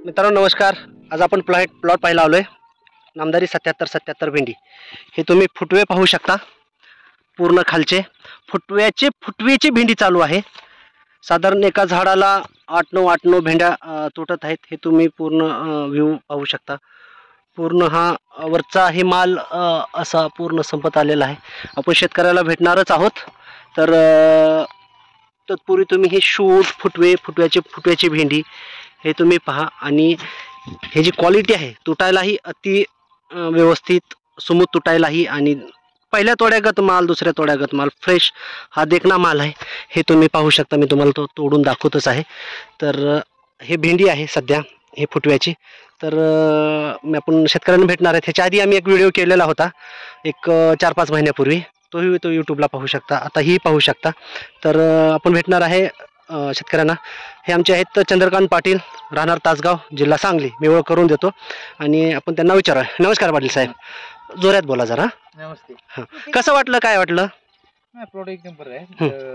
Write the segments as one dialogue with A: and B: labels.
A: मित्रांनो नमस्कार. आज आपण प्लॉट पाहायला आलोय. नामदारी 7777 भेंडी. हे तुम्ही फुटवे पाहू शकता. पूर्ण खालचे फुटवेची भेंडी चालू आहे. साधारण एका झाडाला 8-9 भेंड्या तुटत आहेत. हे तुम्ही पूर्ण व्ह्यू पाहू शकता. पूर्ण हा वरचा हे माल असा पूर्ण संपत आलेला आहे. आपण शेतकऱ्याला भेटणारच आहोत. तर तत्पूर्वी तुम्ही हे शूट फुटव्याची भेंडी हे तुम्ही पहा. आणि हे जी क्वालिटी आहे तुटायलाही अति व्यवस्थित स्मूथ तुटायलाही, आणि पहिल्या तोड्यागत माल दुसऱ्या तोड्यागत माल फ्रेश हा देखना माल आहे. हे तुम्ही पाहू शकता. मी तुम्हाला तो तोडून दाखवतच आहे. तर हे भेंडी आहे सध्या हे फुटव्याची. तर मी आपण शेतकऱ्यांना भेटणार आहे. ह्याच्या आधी आम्ही एक व्हिडिओ केलेला होता एक 4-5 महिन्यापूर्वी. तो यूट्यूबला पाहू शकता. आता ही पाहू शकता. तर आपण भेटणार आहे शेतकऱ्यांना. हे आमचे आहेत चंद्रकांत पाटील, राहणार तासगाव, जिल्हा सांगली. मी ओळख करून देतो आणि आपण त्यांना विचारा. नमस्कार पाटील साहेब, जोरात बोला जरा.
B: नमस्ते.
A: हां, कसं वाटलं, काय वाटलं?
B: नाही, प्लॉट एक नंबर आहे.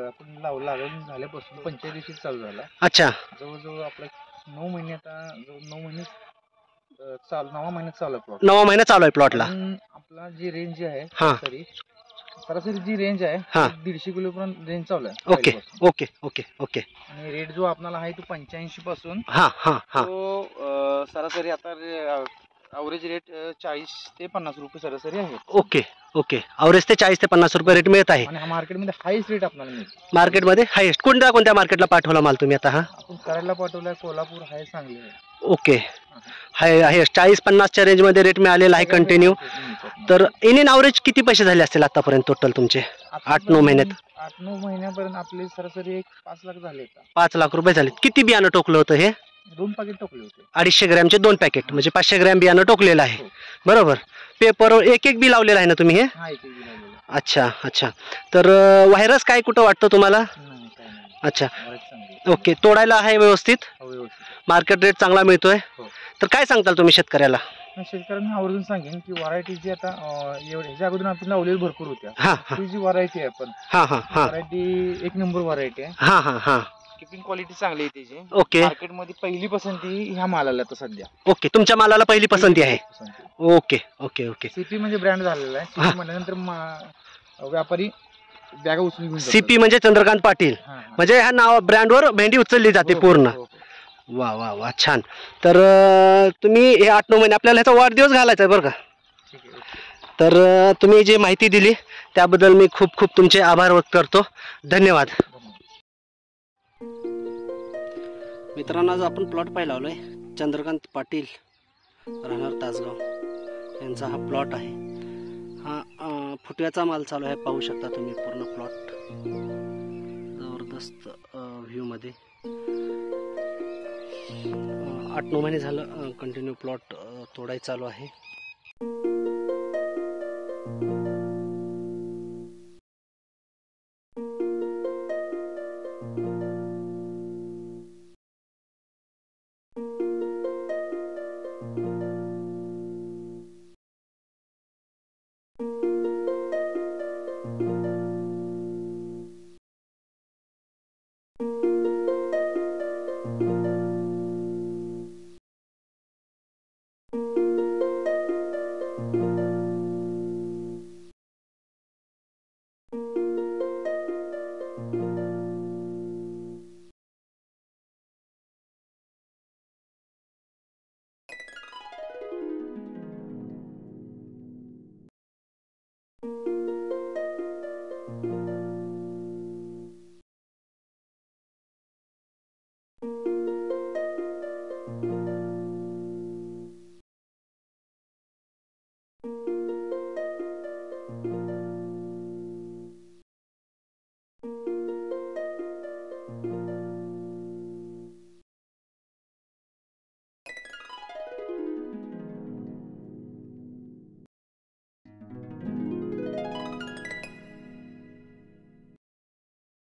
B: आपण लागून झाल्यापासून 45 दिवशी चालू झाला.
A: अच्छा.
B: जवळजवळ आपला 9 महिने, आता 9 महिने चालू, 9 महिन्यात चालू आहे प्लॉट.
A: 9 महिना चालू आहे प्लॉटला.
B: आपला जी रेंज आहे
A: हां.
B: सरासरी जी रेंज आहे 150 किलो पर्यंत रेंज चालू आहे.
A: Okay okay okay okay.
B: आणि रेट जो आपल्याला आहे तो 85 पासून
A: हां हां हां.
B: तो सरासरी आता अवरेज रेट 40 ते 50 रुपये सरासरी आहे.
A: Okay okay. अवरेज ते 40 ते 50 रुपये रेट मिळत आहे.
B: आणि मार्केटमध्ये हायस्ट रेट आपल्याला मिळतो.
A: मार्केटमध्ये हायेस्ट कोणत्या मार्केटला पाठवला माल तुम्ही आता? हा
B: आपण करायला पाठवलाय, कोल्हापूर आहे, सांगली आहे.
A: ओके. हाय 40-50च्या रेंजमध्ये रेट मिळालेला आहे कंटिन्यू. तर इन ॲव्हरेज किती पैसे झाले असतील आतापर्यंत टोटल तुमचे 8-9 महिन्यात?
B: 8-9 महिन्यापर्यंत आपले सरासरी एक 5 लाख झाले.
A: 5 लाख रुपये झाले. किती बियाणं टोकलं होतं हे?
B: 2 पॅकेट टोकले होते.
A: 250 ग्रॅमचे 2 पॅकेट, म्हणजे 500 ग्रॅम बियाणं टोकलेलं आहे. बरोबर. पेपर एक बी लावलेलं आहे ना तुम्ही हे? अच्छा अच्छा. तर व्हायरस काय कुठं वाटतं तुम्हाला? अच्छा. ओके. तोडायला आहे व्यवस्थित? मार्केट रेट चांगला मिळतोय. तर काय सांगताल तुम्ही शेतकऱ्याला?
B: शेतकऱ्यांना आवर्जून सांगेन की व्हरायटीची आता ह्याच्या अगोदर आपण लावलेली भरपूर होत्या.
A: हां
B: ती जी व्हरायटी आहे आपण,
A: हां हां हां,
B: व्हरायटी एक नंबर व्हरायटी आहे.
A: हां हां हां.
B: किपिंग क्वालिटी चांगली आहे त्याची.
A: ओके.
B: मार्केटमध्ये पहिली पसंती ह्या मालाला आता सध्या.
A: ओके. तुमच्या मालाला पहिली पसंती आहे. Okay okay okay.
B: सीपी म्हणजे ब्रँड झालेला आहे. सीपी म्हणल्यानंतर व्यापारी बॅगा उचलून घेऊन जातात.
A: सीपी म्हणजे चंद्रकांत पाटील, म्हणजे ह्या नाव ब्रँडवर भेंडी उचलली जाते पूर्ण. वा वा वा, छान. तर तुम्ही हे 8-9 महिने आपल्याला ह्याचा वाढदिवस घालायचा आहे बरं का. तर तुम्ही जी माहिती दिली त्याबद्दल मी खूप खूप तुमचे आभार व्यक्त करतो. धन्यवाद. मित्रांनो, आज आपण प्लॉट पाहायला आलोय. चंद्रकांत पाटील, राहणार तासगाव, यांचा हा प्लॉट आहे. हा फुटव्याचा माल चालू आहे. पाहू शकता तुम्ही पूर्ण प्लॉट जबरदस्त व्ह्यू मध्ये. 8-9 महिने झालं कंटिन्यू प्लॉट तोडाय चालू आहे.